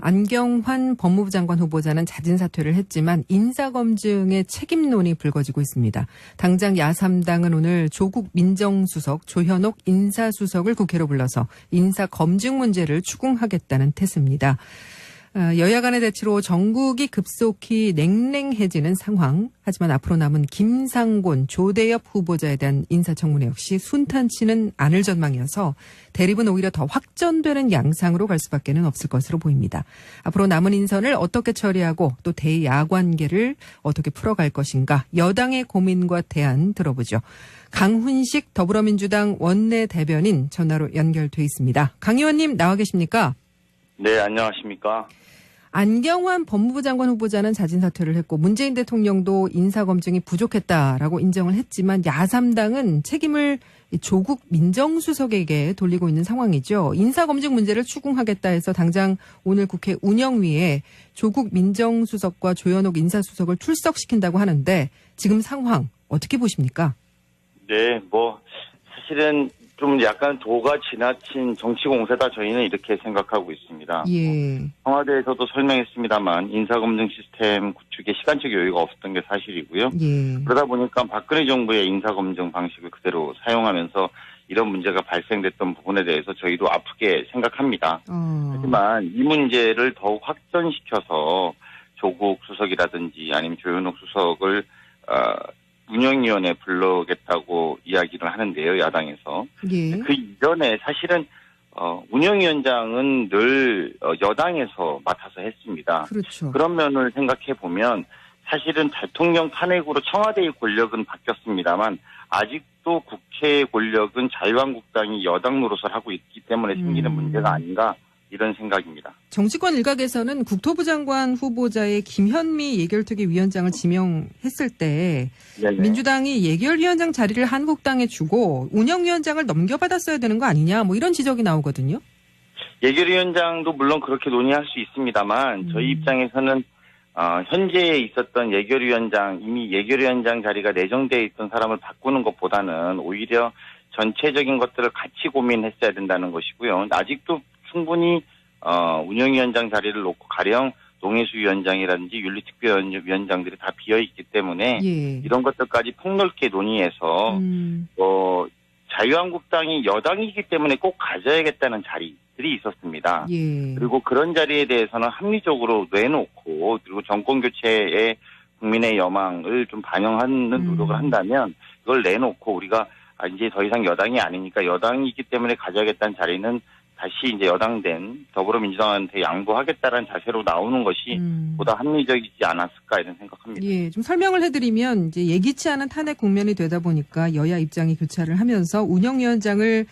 안경환 법무부 장관 후보자는 자진 사퇴를 했지만 인사검증의 책임론이 불거지고 있습니다. 당장 야3당은 오늘 조국 민정수석, 조현옥 인사수석을 국회로 불러서 인사검증 문제를 추궁하겠다는 태세입니다. 여야 간의 대치로 전국이 급속히 냉랭해지는 상황. 하지만 앞으로 남은 김상곤, 조대엽 후보자에 대한 인사청문회 역시 순탄치는 않을 전망이어서 대립은 오히려 더 확전되는 양상으로 갈 수밖에는 없을 것으로 보입니다. 앞으로 남은 인선을 어떻게 처리하고 또 대야 관계를 어떻게 풀어갈 것인가. 여당의 고민과 대안 들어보죠. 강훈식 더불어민주당 원내대변인 전화로 연결돼 있습니다. 강 의원님 나와 계십니까? 네, 안녕하십니까? 안경환 법무부 장관 후보자는 자진 사퇴를 했고 문재인 대통령도 인사검증이 부족했다라고 인정을 했지만 야3당은 책임을 조국 민정수석에게 돌리고 있는 상황이죠. 인사검증 문제를 추궁하겠다 해서 당장 오늘 국회 운영위에 조국 민정수석과 조현옥 인사수석을 출석시킨다고 하는데 지금 상황 어떻게 보십니까? 네, 사실은 좀 약간 도가 지나친 정치 공세다 저희는 이렇게 생각하고 있습니다. 예. 청와대에서도 설명했습니다만 인사검증 시스템 구축에 시간적 여유가 없었던 게 사실이고요. 예. 그러다 보니까 박근혜 정부의 인사검증 방식을 그대로 사용하면서 이런 문제가 발생됐던 부분에 대해서 저희도 아프게 생각합니다. 하지만 이 문제를 더욱 확전시켜서 조국 수석이라든지 아니면 조현옥 수석을 운영위원회 불러겠다고 이야기를 하는데요, 야당에서. 예. 그 이전에 사실은 운영위원장은 늘 여당에서 맡아서 했습니다. 그렇죠. 그런 면을 생각해 보면 사실은 대통령 탄핵으로 청와대의 권력은 바뀌었습니다만 아직도 국회 권력은 자유한국당이 여당 노릇을 하고 있기 때문에 생기는 문제가 아닌가 이런 생각입니다. 정치권 일각에서는 국토부 장관 후보자의 김현미 예결특위 위원장을 지명했을 때 네네. 민주당이 예결위원장 자리를 한국당에 주고 운영위원장을 넘겨받았어야 되는 거 아니냐 이런 지적이 나오거든요. 예결위원장도 물론 그렇게 논의할 수 있습니다만 저희 입장에서는 현재에 있었던 예결위원장 이미 예결위원장 자리가 내정되어 있던 사람을 바꾸는 것보다는 오히려 전체적인 것들을 같이 고민했어야 된다는 것이고요. 아직도 충분히 운영위원장 자리를 놓고 가령 농해수 위원장이라든지 윤리특별위원장들이 다 비어있기 때문에 예. 이런 것들까지 폭넓게 논의해서 자유한국당이 여당이기 때문에 꼭 가져야겠다는 자리들이 있었습니다. 예. 그리고 그런 자리에 대해서는 합리적으로 내놓고 그리고 정권교체에 국민의 여망을 좀 반영하는 노력을 한다면 그걸 내놓고 우리가 이제 더 이상 여당이 아니니까 여당이기 때문에 가져야겠다는 자리는 다시 이제 여당된 더불어민주당한테 양보하겠다는 자세로 나오는 것이 보다 합리적이지 않았을까 이런 생각합니다. 예, 좀 설명을 해드리면 이제 예기치 않은 탄핵 국면이 되다 보니까 여야 입장이 교차를 하면서 운영위원장을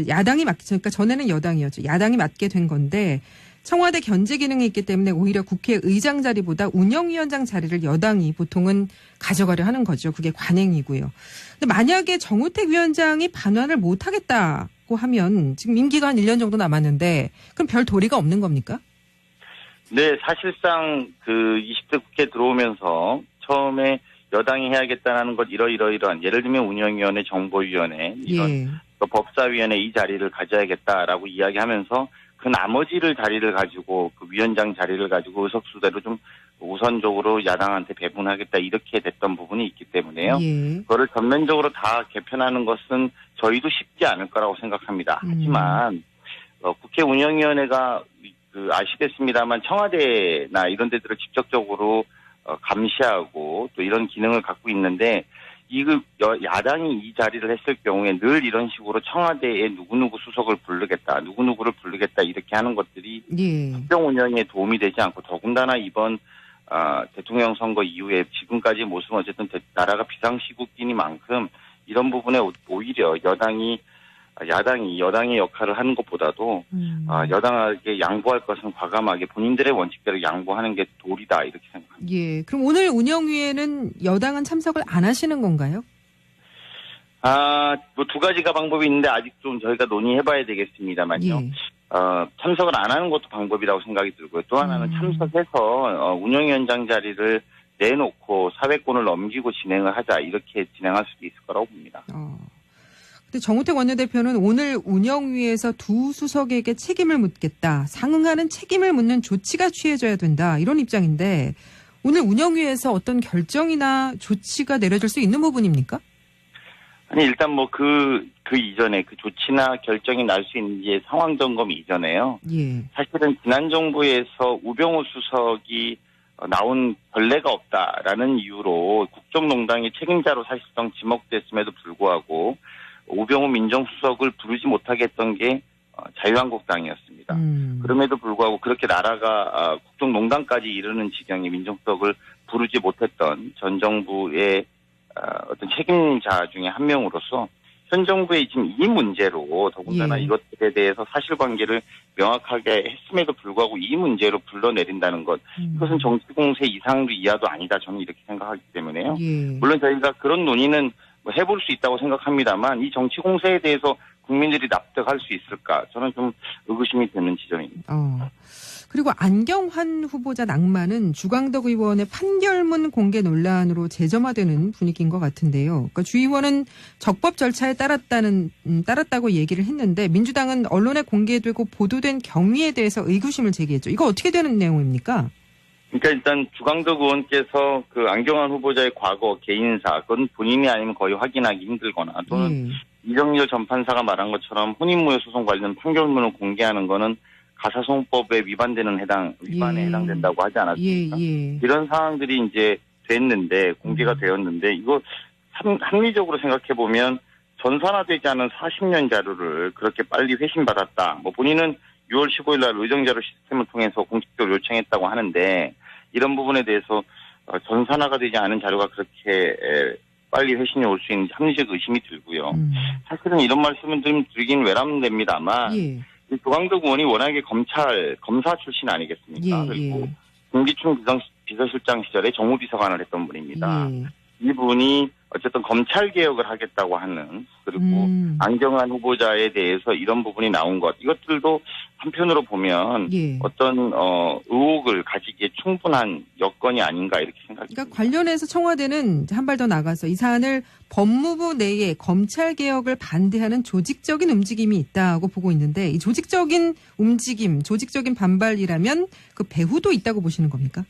야당이 맡기니까 전에는 여당이었죠. 야당이 맡게 된 건데 청와대 견제 기능이 있기 때문에 오히려 국회의장 자리보다 운영위원장 자리를 여당이 보통은 가져가려 하는 거죠. 그게 관행이고요. 근데 만약에 정우택 위원장이 반환을 못하겠다고 하면 지금 임기가 한 1년 정도 남았는데 그럼 별 도리가 없는 겁니까? 네, 사실상 그 20대 국회 들어오면서 처음에 여당이 해야겠다는 것 이러이러한 예를 들면 운영위원회, 정보위원회 이런 법사위원회 이 자리를 가져야겠다라고 이야기하면서 그 나머지를 자리를 가지고 그 위원장 자리를 가지고 의석수대로 좀 우선적으로 야당한테 배분하겠다 이렇게 됐던 부분이 있기 때문에요. 그거를 전면적으로 다 개편하는 것은 저희도 쉽지 않을 거라고 생각합니다. 하지만 국회 운영위원회가 아시겠습니다만 청와대나 이런 데들을 직접적으로 감시하고 또 이런 기능을 갖고 있는데 야당이 이 자리를 했을 경우에 늘 이런 식으로 청와대에 누구누구 수석을 부르겠다, 누구누구를 부르겠다 이렇게 하는 것들이 국정 운영에 도움이 되지 않고 더군다나 이번 대통령 선거 이후에 지금까지 모습은 어쨌든 나라가 비상시국이니만큼 이런 부분에 오히려 야당이 여당의 역할을 하는 것보다도 여당에게 양보할 것은 과감하게 본인들의 원칙대로 양보하는 게 도리다 이렇게 생각합니다. 예, 그럼 오늘 운영위에는 여당은 참석을 안 하시는 건가요? 두 가지가 방법이 있는데 아직 좀 저희가 논의해봐야 되겠습니다만요. 참석을 안 하는 것도 방법이라고 생각이 들고요. 또 하나는 참석해서 운영위원장 자리를 내놓고 사회권을 넘기고 진행을 하자 이렇게 진행할 수도 있을 거라고 봅니다. 근데 정우택 원내대표는 오늘 운영위에서 두 수석에게 책임을 묻겠다. 상응하는 책임을 묻는 조치가 취해져야 된다. 이런 입장인데 오늘 운영위에서 어떤 결정이나 조치가 내려질 수 있는 부분입니까? 아니, 일단 뭐 그 이전에 그 조치나 결정이 날 수 있는지 상황 점검 이전에요. 예. 사실은 지난 정부에서 우병우 수석이 나온 전례가 없다라는 이유로 국정농단의 책임자로 사실상 지목됐음에도 불구하고 우병우 민정수석을 부르지 못하게 했던 게 자유한국당이었습니다. 그럼에도 불구하고 그렇게 나라가 국정농단까지 이르는 지경에 민정수석을 부르지 못했던 전 정부의 어떤 책임자 중에 한 명으로서 현 정부의 지금 이 문제로 더군다나 예. 이것들에 대해서 사실관계를 명확하게 했음에도 불구하고 이 문제로 불러내린다는 것, 이것은 정치 공세 이상도 이하도 아니다, 저는 이렇게 생각하기 때문에요. 예. 물론 저희가 그런 논의는 뭐 해볼 수 있다고 생각합니다만 이 정치 공세에 대해서 국민들이 납득할 수 있을까, 저는 좀 의구심이 드는 지점입니다. 그리고 안경환 후보자 낭만은 주광덕 의원의 판결문 공개 논란으로 재점화되는 분위기인 것 같은데요. 그러니까 주 의원은 적법 절차에 따랐다고 얘기를 했는데 민주당은 언론에 공개되고 보도된 경위에 대해서 의구심을 제기했죠. 이거 어떻게 되는 내용입니까? 그러니까 일단 주광덕 의원께서 그 안경환 후보자의 과거 개인사, 그건 본인이 아니면 거의 확인하기 힘들거나 또는 이정열 전 판사가 말한 것처럼 혼인무효 소송 관련 판결문을 공개하는 거는 가사소송법에 위반에 해당된다고 하지 않았습니까? 이런 상황들이 이제 됐는데, 공개가 되었는데, 이거 합리적으로 생각해 보면 전산화되지 않은 40년 자료를 그렇게 빨리 회신받았다. 뭐 본인은 6월 15일 날 의정자료 시스템을 통해서 공식적으로 요청했다고 하는데, 이런 부분에 대해서 전산화가 되지 않은 자료가 그렇게 빨리 회신이 올 수 있는지 합리적 의심이 들고요. 사실은 이런 말씀은 좀 드리긴 외람됩니다만, 조광덕 의원이 워낙에 검사 출신 아니겠습니까? 그리고 김기춘 비서실장 시절에 정무비서관을 했던 분입니다. 이분이 어쨌든 검찰 개혁을 하겠다고 하는, 그리고 안경환 후보자에 대해서 이런 부분이 나온 것, 이것들도 한편으로 보면 어떤 의혹을 가지기에 충분한 여건이 아닌가 이렇게 생각합니다. 그러니까 관련해서 청와대는 한 발 더 나가서 이 사안을 법무부 내에 검찰 개혁을 반대하는 조직적인 움직임이 있다고 보고 있는데, 이 조직적인 움직임, 조직적인 반발이라면 그 배후도 있다고 보시는 겁니까?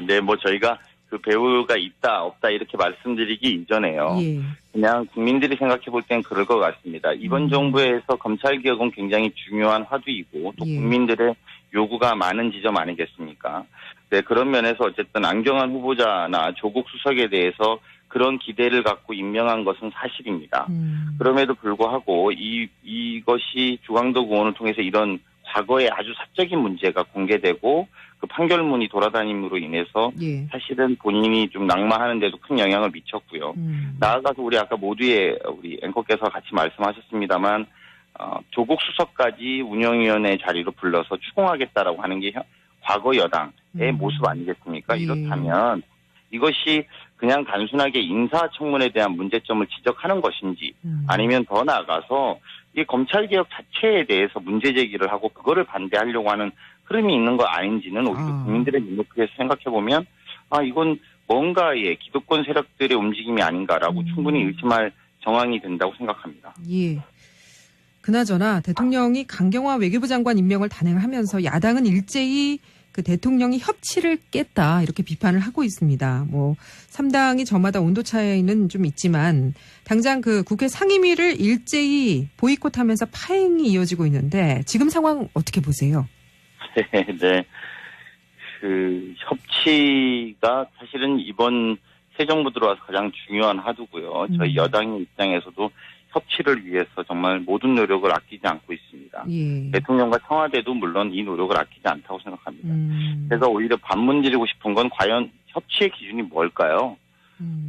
네, 뭐 저희가 그 배후가 있다 없다 이렇게 말씀드리기 이전에요. 그냥 국민들이 생각해 볼 땐 그럴 것 같습니다. 이번 정부에서 검찰 개혁은 굉장히 중요한 화두이고 또 국민들의 요구가 많은 지점 아니겠습니까? 네, 그런 면에서 어쨌든 안경환 후보자나 조국 수석에 대해서 그런 기대를 갖고 임명한 것은 사실입니다. 그럼에도 불구하고 이것이 주광덕 의원을 통해서 이런 과거의 아주 사적인 문제가 공개되고 그 판결문이 돌아다님으로 인해서 사실은 본인이 좀 낙마하는 데도 큰 영향을 미쳤고요. 나아가서 우리 아까 모두의 우리 앵커께서 같이 말씀하셨습니다만 조국 수석까지 운영위원회 자리로 불러서 추궁하겠다라고 하는 게 과거 여당의 모습 아니겠습니까? 이렇다면 이것이 그냥 단순하게 인사청문회에 대한 문제점을 지적하는 것인지 아니면 더 나아가서 이 검찰개혁 자체에 대해서 문제제기를 하고 그거를 반대하려고 하는 흐름이 있는 거 아닌지는 우리 국민들의 눈높이에서 생각해보면 이건 뭔가의 기득권 세력들의 움직임이 아닌가라고 충분히 의심할 정황이 된다고 생각합니다. 그나저나 대통령이 강경화 외교부 장관 임명을 단행하면서 야당은 일제히 그 대통령이 협치를 깼다 이렇게 비판을 하고 있습니다. 뭐 3당이 저마다 온도 차이는 좀 있지만 당장 그 국회 상임위를 일제히 보이콧하면서 파행이 이어지고 있는데 지금 상황 어떻게 보세요? 네. 그 협치가 사실은 이번 새 정부 들어와서 가장 중요한 화두고요. 저희 여당의 입장에서도 협치를 위해서 정말 모든 노력을 아끼지 않고 있습니다. 대통령과 청와대도 물론 이 노력을 아끼지 않다고 생각합니다. 제가 오히려 반문드리고 싶은 건 과연 협치의 기준이 뭘까요?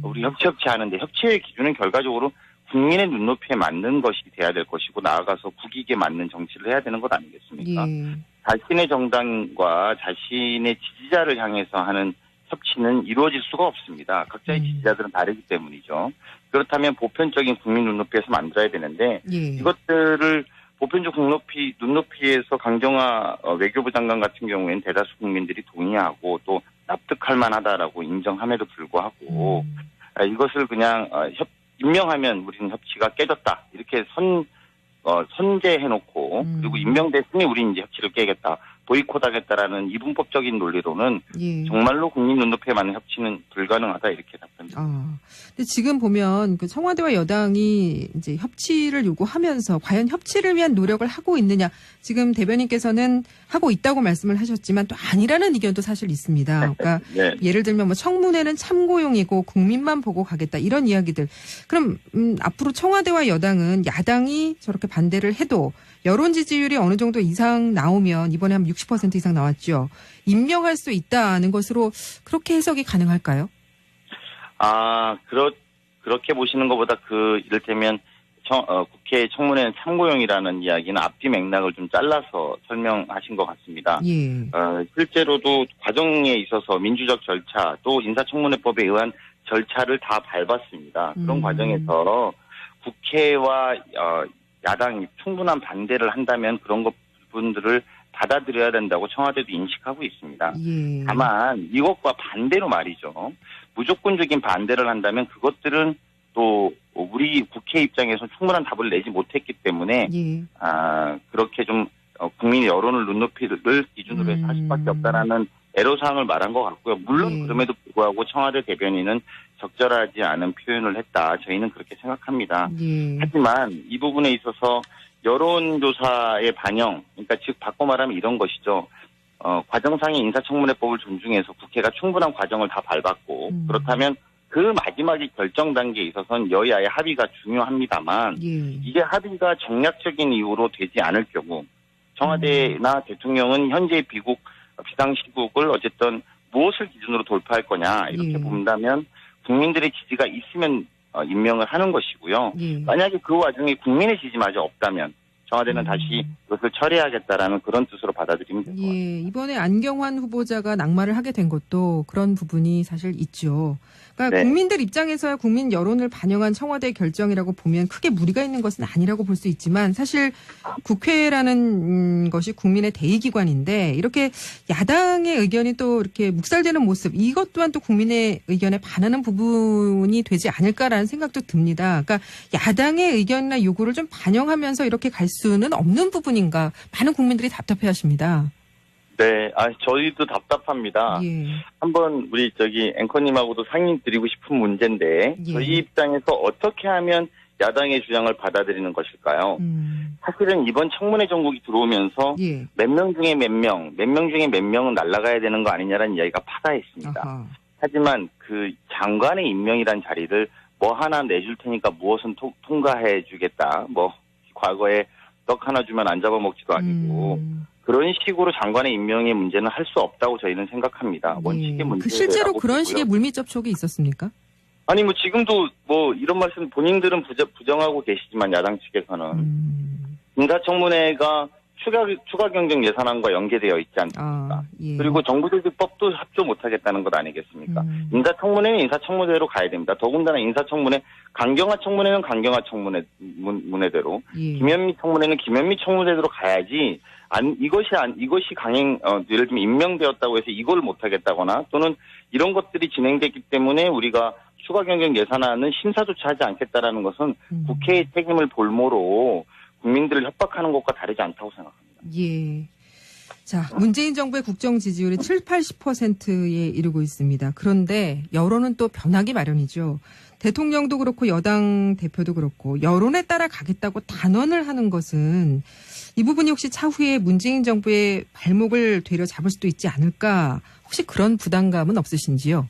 우리 협치하는데 협치의 기준은 결과적으로 국민의 눈높이에 맞는 것이 돼야 될 것이고 나아가서 국익에 맞는 정치를 해야 되는 것 아니겠습니까? 자신의 정당과 자신의 지지자를 향해서 하는 협치는 이루어질 수가 없습니다. 각자의 지지자들은 다르기 때문이죠. 그렇다면 보편적인 국민 눈높이에서 만들어야 되는데 이것들을 보편적 눈높이에서 강경화 외교부 장관 같은 경우에는 대다수 국민들이 동의하고 또 납득할 만하다라고 인정함에도 불구하고 이것을 그냥 임명하면 우리는 협치가 깨졌다. 이렇게 선제해놓고 그리고 임명됐으니 우리는 이제 협치를 깨겠다. 보이콧하겠다라는 이분법적인 논리로는 예. 정말로 국민 눈높이에 맞는 협치는 불가능하다 이렇게 답변드립니다. 근데 지금 보면 그 청와대와 여당이 이제 협치를 요구하면서 과연 협치를 위한 노력을 하고 있느냐. 지금 대변인께서는 하고 있다고 말씀을 하셨지만 또 아니라는 의견도 사실 있습니다. 그러니까 네. 예를 들면 뭐 청문회는 참고용이고 국민만 보고 가겠다 이런 이야기들. 그럼 앞으로 청와대와 여당은 야당이 저렇게 반대를 해도 여론 지지율이 어느 정도 이상 나오면 이번에 한 60% 이상 나왔죠. 임명할 수 있다는 것으로 그렇게 해석이 가능할까요? 그렇게 보시는 것보다 이를테면 국회 청문회는 참고용이라는 이야기는 앞뒤 맥락을 좀 잘라서 설명하신 것 같습니다. 예. 실제로도 과정에 있어서 민주적 절차 또 인사청문회법에 의한 절차를 다 밟았습니다. 그런 과정에서 국회와 야당이 충분한 반대를 한다면 그런 부분들을 받아들여야 된다고 청와대도 인식하고 있습니다. 예. 다만 이것과 반대로 말이죠. 무조건적인 반대를 한다면 그것들은 또 우리 국회 입장에서 충분한 답을 내지 못했기 때문에 예. 그렇게 좀 국민의 여론을 눈높이를 기준으로 해서 할 수밖에 없다라는 애로사항을 말한 것 같고요. 물론 예. 그럼에도 불구하고 청와대 대변인은 적절하지 않은 표현을 했다. 저희는 그렇게 생각합니다. 예. 하지만 이 부분에 있어서 여론조사의 반영, 그러니까 즉 바꿔 말하면 이런 것이죠. 과정상의 인사청문회법을 존중해서 국회가 충분한 과정을 다 밟았고 그렇다면 그 마지막에 결정 단계에 있어서는 여야의 합의가 중요합니다만 예. 이게 합의가 정략적인 이유로 되지 않을 경우 청와대나 대통령은 현재 비상시국을 어쨌든 무엇을 기준으로 돌파할 거냐 이렇게 예. 본다면 국민들의 지지가 있으면 임명을 하는 것이고요. 예. 만약에 그 와중에 국민의 지지마저 없다면 청와대는 다시 그것을 처리하겠다라는 그런 뜻으로 받아들이면 될 것 같습니다. 예, 이번에 안경환 후보자가 낙마를 하게 된 것도 그런 부분이 사실 있죠. 그러니까 네. 국민들 입장에서야 국민 여론을 반영한 청와대의 결정이라고 보면 크게 무리가 있는 것은 아니라고 볼 수 있지만 사실 국회라는 것이 국민의 대의기관인데 이렇게 야당의 의견이 또 이렇게 묵살되는 모습 이것 또한 또 국민의 의견에 반하는 부분이 되지 않을까라는 생각도 듭니다. 그러니까 야당의 의견이나 요구를 좀 반영하면서 이렇게 갈 수는 없는 부분인가 많은 국민들이 답답해하십니다. 네, 저희도 답답합니다. 예. 한번 우리 앵커님하고도 상의 드리고 싶은 문제인데 예. 저희 입장에서 어떻게 하면 야당의 주장을 받아들이는 것일까요? 사실은 이번 청문회 정국이 들어오면서 예. 몇 명 중에 몇 명은 날아가야 되는 거 아니냐라는 이야기가 파다했습니다. 아하. 하지만 그 장관의 임명이란 자리를 뭐 하나 내줄 테니까 무엇은 통과해 주겠다. 뭐 과거에 떡 하나 주면 안 잡아먹지도 아니고 그런 식으로 장관의 임명의 문제는 할 수 없다고 저희는 생각합니다. 원칙의 문제라고 그 실제로 그런 보고요. 식의 물밑 접촉이 있었습니까? 아니 지금도 이런 말씀 본인들은 부정하고 계시지만 야당 측에서는 인사청문회가 추가 경정 예산안과 연계되어 있지 않습니까? 예. 그리고 정부조직법도 합조 못하겠다는 것 아니겠습니까? 인사청문회는 인사청문회로 가야 됩니다. 더군다나 인사청문회 강경화 청문회는 강경화 청문회대로 예. 김현미 청문회는 김현미 청문회대로 가야지. 이것이 예를 들면 임명되었다고 해서 이걸 못하겠다거나 또는 이런 것들이 진행됐기 때문에 우리가 추가 경정 예산안은 심사조차 하지 않겠다라는 것은 국회의 책임을 볼모로 국민들을 협박하는 것과 다르지 않다고 생각합니다. 예. 자, 문재인 정부의 국정 지지율이 80%에 이르고 있습니다. 그런데 여론은 또 변하기 마련이죠. 대통령도 그렇고 여당 대표도 그렇고 여론에 따라 가겠다고 단언을 하는 것은 이 부분이 혹시 차후에 문재인 정부의 발목을 되려 잡을 수도 있지 않을까? 혹시 그런 부담감은 없으신지요?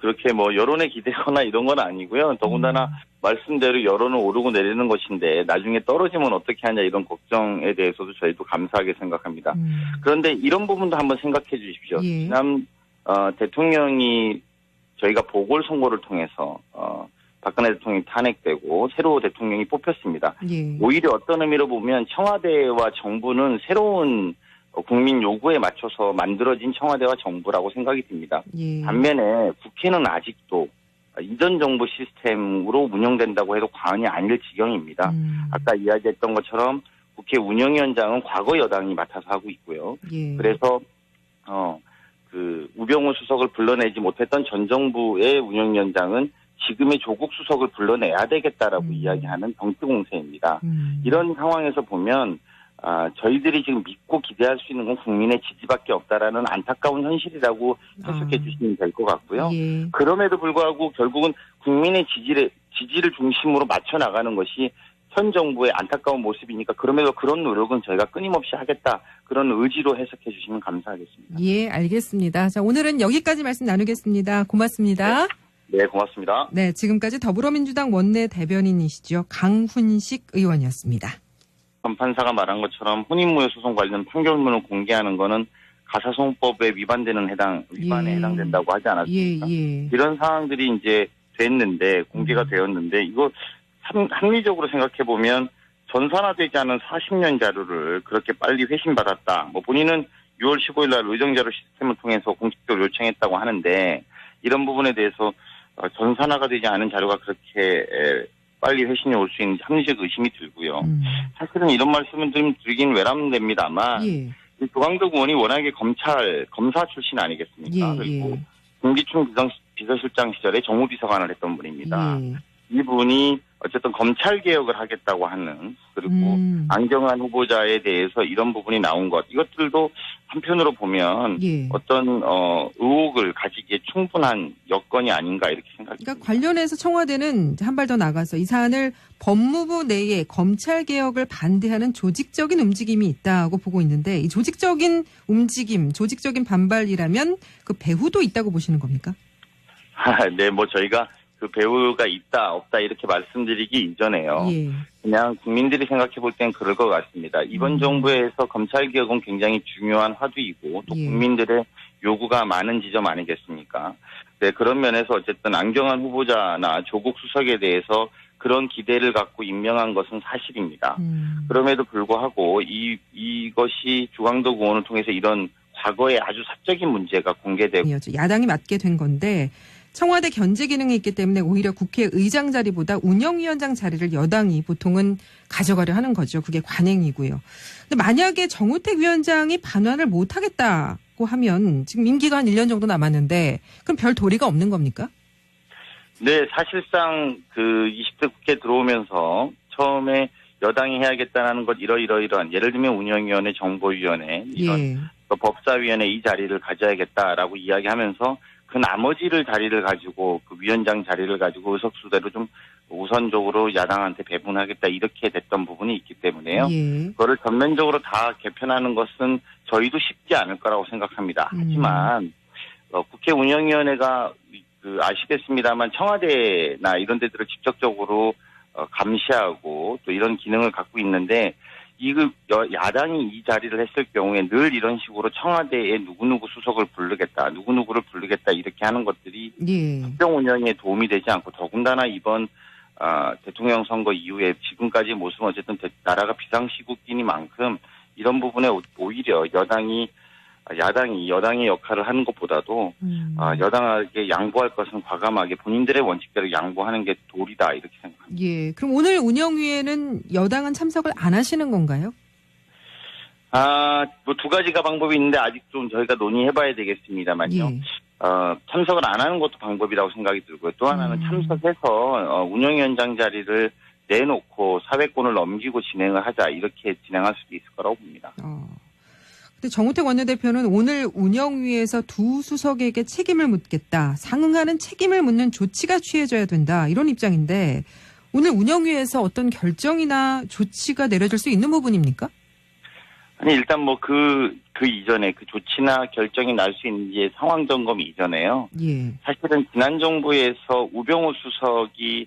그렇게 여론에 기대거나 이런 건 아니고요. 더군다나 말씀대로 여론은 오르고 내리는 것인데 나중에 떨어지면 어떻게 하냐 이런 걱정에 대해서도 저희도 감사하게 생각합니다. 그런데 이런 부분도 한번 생각해 주십시오. 예. 지난 대통령이 저희가 보궐선거를 통해서 박근혜 대통령이 탄핵되고 새로 대통령이 뽑혔습니다. 예. 오히려 어떤 의미로 보면 청와대와 정부는 새로운 국민 요구에 맞춰서 만들어진 청와대와 정부라고 생각이 듭니다. 예. 반면에 국회는 아직도 이전 정부 시스템으로 운영된다고 해도 과언이 아닐 지경입니다. 아까 이야기했던 것처럼 국회 운영위원장은 과거 여당이 맡아서 하고 있고요. 예. 그래서 우병우 수석을 불러내지 못했던 전 정부의 운영위원장은 지금의 조국 수석을 불러내야 되겠다라고 이야기하는 정치 공세입니다. 이런 상황에서 보면 저희들이 지금 믿고 기대할 수 있는 건 국민의 지지밖에 없다라는 안타까운 현실이라고 해석해 주시면 될 것 같고요. 예. 그럼에도 불구하고 결국은 국민의 지지를 중심으로 맞춰 나가는 것이 현 정부의 안타까운 모습이니까 그럼에도 그런 노력은 저희가 끊임없이 하겠다. 그런 의지로 해석해 주시면 감사하겠습니다. 예, 알겠습니다. 자, 오늘은 여기까지 말씀 나누겠습니다. 고맙습니다. 네, 고맙습니다. 네, 지금까지 더불어민주당 원내 대변인이시죠. 강훈식 의원이었습니다. 판사가 말한 것처럼 혼인무효 소송 관련 판결문을 공개하는 거는 가사소송법에 위반에 해당된다고 하지 않았습니까? 예. 이런 상황들이 이제 됐는데 공개가 되었는데 이거 합리적으로 생각해 보면 전산화되지 않은 40년 자료를 그렇게 빨리 회신받았다. 본인은 6월 15일 날 의정자료 시스템을 통해서 공식적으로 요청했다고 하는데 이런 부분에 대해서 전산화가 되지 않은 자료가 그렇게 빨리 회신이 올 수 있는지 합리적 의심이 들고요. 사실은 이런 말씀을 좀 드리긴 외람됩니다만 예. 조광덕 의원이 워낙에 검사 출신 아니겠습니까? 그리고 김기춘 비서실장 시절에 정무비서관을 했던 분입니다. 예. 이분이 어쨌든 검찰 개혁을 하겠다고 하는 그리고 안경환 후보자에 대해서 이런 부분이 나온 것 이것들도 한편으로 보면 예. 어떤 의혹을 가지기에 충분한 여건이 아닌가 이렇게 생각합니다. 그러니까 관련해서 청와대는 한 발 더 나가서 이 사안을 법무부 내에 검찰 개혁을 반대하는 조직적인 움직임이 있다고 보고 있는데 이 조직적인 움직임, 조직적인 반발이라면 그 배후도 있다고 보시는 겁니까? 네, 저희가 그 배후가 있다 없다 이렇게 말씀드리기 이전에요. 예. 그냥 국민들이 생각해 볼 땐 그럴 것 같습니다. 이번 정부에서 검찰 개혁은 굉장히 중요한 화두이고 또 예. 국민들의 요구가 많은 지점 아니겠습니까? 네, 그런 면에서 어쨌든 안경환 후보자나 조국 수석에 대해서 그런 기대를 갖고 임명한 것은 사실입니다. 그럼에도 불구하고 이것이 조광덕 의원을 통해서 이런 과거의 아주 사적인 문제가 공개되고 야당이 맡게 된 건데 청와대 견제 기능이 있기 때문에 오히려 국회의장 자리보다 운영위원장 자리를 여당이 보통은 가져가려 하는 거죠. 그게 관행이고요. 근데 만약에 정우택 위원장이 반환을 못하겠다고 하면 지금 임기가 한 1년 정도 남았는데 그럼 별 도리가 없는 겁니까? 네, 사실상 그 20대 국회 들어오면서 처음에 여당이 해야겠다는 것 이러이러한 예를 들면 운영위원회, 정보위원회 이런 법사위원회 이 자리를 가져야겠다라고 이야기하면서 그 나머지를 자리를 가지고 그 위원장 자리를 가지고 의석수대로 좀 우선적으로 야당한테 배분하겠다 이렇게 됐던 부분이 있기 때문에요. 그거를 전면적으로 다 개편하는 것은 저희도 쉽지 않을 거라고 생각합니다. 하지만 국회 운영위원회가 아시겠습니다만 청와대나 이런 데들을 직접적으로 감시하고 또 이런 기능을 갖고 있는데 야당이 이 자리를 했을 경우에 늘 이런 식으로 청와대에 누구누구 수석을 부르겠다, 누구누구를 부르겠다 이렇게 하는 것들이 국정 운영에 도움이 되지 않고 더군다나 이번 대통령 선거 이후에 지금까지 모습은 어쨌든 나라가 비상시국이니만큼 이런 부분에 오히려 야당이 여당의 역할을 하는 것보다도 여당에게 양보할 것은 과감하게 본인들의 원칙대로 양보하는 게 도리다 이렇게 생각합니다. 예. 그럼 오늘 운영위에는 여당은 참석을 안 하시는 건가요? 두 가지가 방법이 있는데 아직 좀 저희가 논의해봐야 되겠습니다만요. 참석을 안 하는 것도 방법이라고 생각이 들고요. 또 하나는 참석해서 운영위원장 자리를 내놓고 사회권을 넘기고 진행을 하자 이렇게 진행할 수도 있을 거라고 봅니다. 근데 정우택 원내대표는 오늘 운영위에서 두 수석에게 책임을 묻겠다. 상응하는 책임을 묻는 조치가 취해져야 된다. 이런 입장인데 오늘 운영위에서 어떤 결정이나 조치가 내려질 수 있는 부분입니까? 아니 일단 그 이전에 그 조치나 결정이 날 수 있는지 상황 점검 이전에요. 사실은 지난 정부에서 우병우 수석이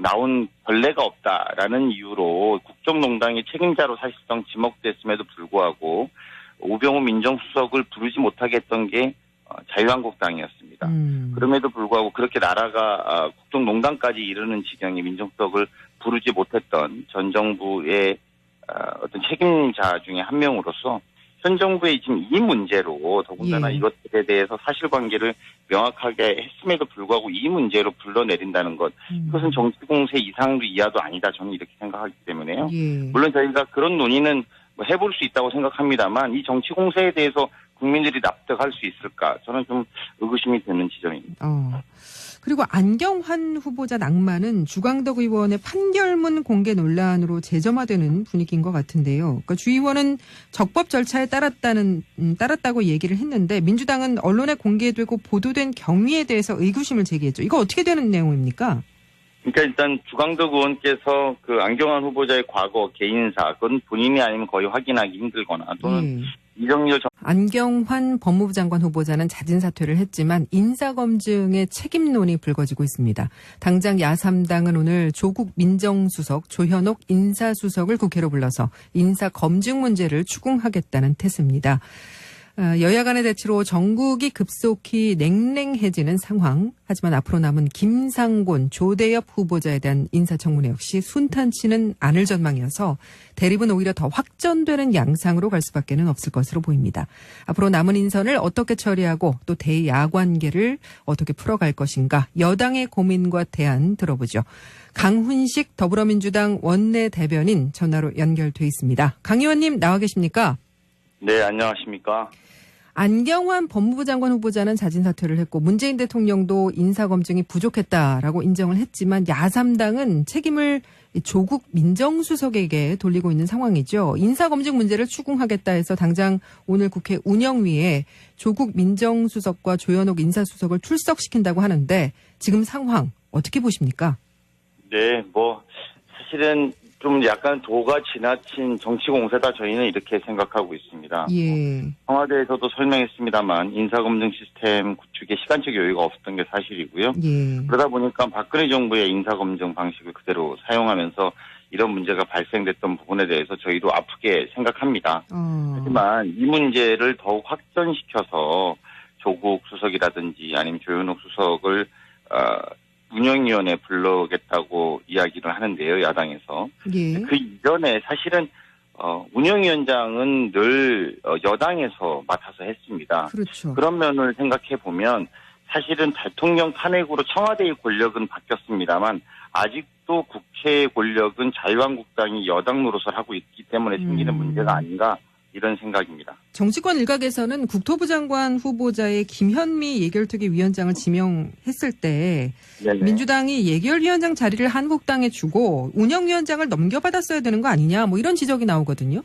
나온 전례가 없다라는 이유로 국정농단의 책임자로 사실상 지목됐음에도 불구하고 우병우 민정수석을 부르지 못하게 했던 게 자유한국당이었습니다. 그럼에도 불구하고 그렇게 나라가 국정농단까지 이르는 지경의 민정수석을 부르지 못했던 전 정부의 어떤 책임자 중에 한 명으로서 현 정부의 지금 이 문제로 더군다나 이것에 대해서 사실관계를 명확하게 했음에도 불구하고 이 문제로 불러내린다는 것 그것은 정치공세 이상도 이하도 아니다 저는 이렇게 생각하기 때문에요. 물론 저희가 그런 논의는 해볼 수 있다고 생각합니다만 이 정치 공세에 대해서 국민들이 납득할 수 있을까? 저는 좀 의구심이 드는 지점입니다. 그리고 안경환 후보자 낭만은 주광덕 의원의 판결문 공개 논란으로 재점화되는 분위기인 것 같은데요. 그러니까 주 의원은 적법 절차에 따랐다고 얘기를 했는데 민주당은 언론에 공개되고 보도된 경위에 대해서 의구심을 제기했죠. 이거 어떻게 되는 내용입니까? 그러니까 일단 주광덕 의원께서 그 안경환 후보자의 과거 개인사, 그건 본인이 아니면 거의 확인하기 힘들거나 또는 이정열 안경환 법무부 장관 후보자는 자진 사퇴를 했지만 인사검증의 책임론이 불거지고 있습니다. 당장 야3당은 오늘 조국 민정수석, 조현옥 인사수석을 국회로 불러서 인사검증 문제를 추궁하겠다는 태세입니다. 여야 간의 대치로 전국이 급속히 냉랭해지는 상황. 하지만 앞으로 남은 김상곤, 조대엽 후보자에 대한 인사청문회 역시 순탄치는 않을 전망이어서 대립은 오히려 더 확전되는 양상으로 갈 수밖에는 없을 것으로 보입니다. 앞으로 남은 인선을 어떻게 처리하고 또 대야 관계를 어떻게 풀어갈 것인가. 여당의 고민과 대안 들어보죠. 강훈식 더불어민주당 원내대변인 전화로 연결돼 있습니다. 강 의원님 나와 계십니까? 네, 안녕하십니까? 안경환 법무부 장관 후보자는 자진 사퇴를 했고 문재인 대통령도 인사검증이 부족했다라고 인정을 했지만 야3당은 책임을 조국 민정수석에게 돌리고 있는 상황이죠. 인사검증 문제를 추궁하겠다 해서 당장 오늘 국회 운영위에 조국 민정수석과 조현옥 인사수석을 출석시킨다고 하는데 지금 상황 어떻게 보십니까? 네, 사실은 좀 약간 도가 지나친 정치 공세다 저희는 이렇게 생각하고 있습니다. 예. 청와대에서도 설명했습니다만 인사검증 시스템 구축에 시간적 여유가 없었던 게 사실이고요. 예. 그러다 보니까 박근혜 정부의 인사검증 방식을 그대로 사용하면서 이런 문제가 발생됐던 부분에 대해서 저희도 아프게 생각합니다. 하지만 이 문제를 더욱 확전시켜서 조국 수석이라든지 아니면 조현옥 수석을 운영위원회에 불러겠다고 이야기를 하는데요, 야당에서. 예. 그 이전에 사실은 운영위원장은 늘 여당에서 맡아서 했습니다. 그렇죠. 그런 면을 생각해 보면 사실은 대통령 탄핵으로 청와대의 권력은 바뀌었습니다만 아직도 국회의 권력은 자유한국당이 여당 노릇을 하고 있기 때문에 생기는 문제가 아닌가 이런 생각입니다. 정치권 일각에서는 국토부 장관 후보자의 김현미 예결특위 위원장을 지명했을 때 네네. 민주당이 예결위원장 자리를 한국당에 주고 운영위원장을 넘겨받았어야 되는 거 아니냐 이런 지적이 나오거든요.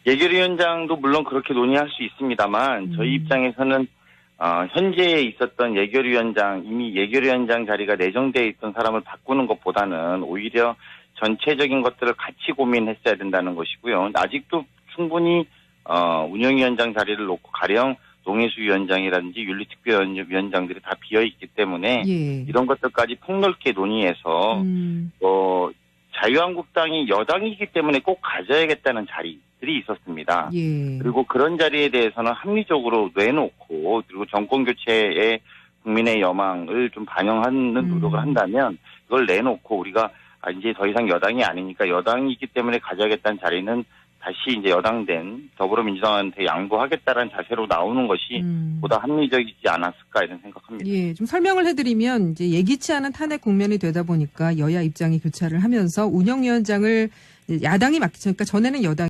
예결위원장도 물론 그렇게 논의할 수 있습니다만 저희 입장에서는 현재에 있었던 예결위원장, 이미 예결위원장 자리가 내정되어 있던 사람을 바꾸는 것보다는 오히려 전체적인 것들을 같이 고민했어야 된다는 것이고요. 아직도 충분히 운영위원장 자리를 놓고 가령 농해수 위원장이라든지 윤리특별위원장들이 다 비어있기 때문에 이런 것들까지 폭넓게 논의해서 자유한국당이 여당이기 때문에 꼭 가져야겠다는 자리들이 있었습니다. 그리고 그런 자리에 대해서는 합리적으로 내놓고 그리고 정권교체에 국민의 여망을 좀 반영하는 노력을 한다면 그걸 내놓고 우리가 이제 더 이상 여당이 아니니까 여당이기 때문에 가져야겠다는 자리는 다시 이제 여당된 더불어민주당한테 양보하겠다는 자세로 나오는 것이 보다 합리적이지 않았을까 이런 생각합니다. 예, 좀 설명을 해드리면 이제 예기치 않은 탄핵 국면이 되다 보니까 여야 입장이 교차를 하면서 운영위원장을 야당이 맡기니까 전에는 여당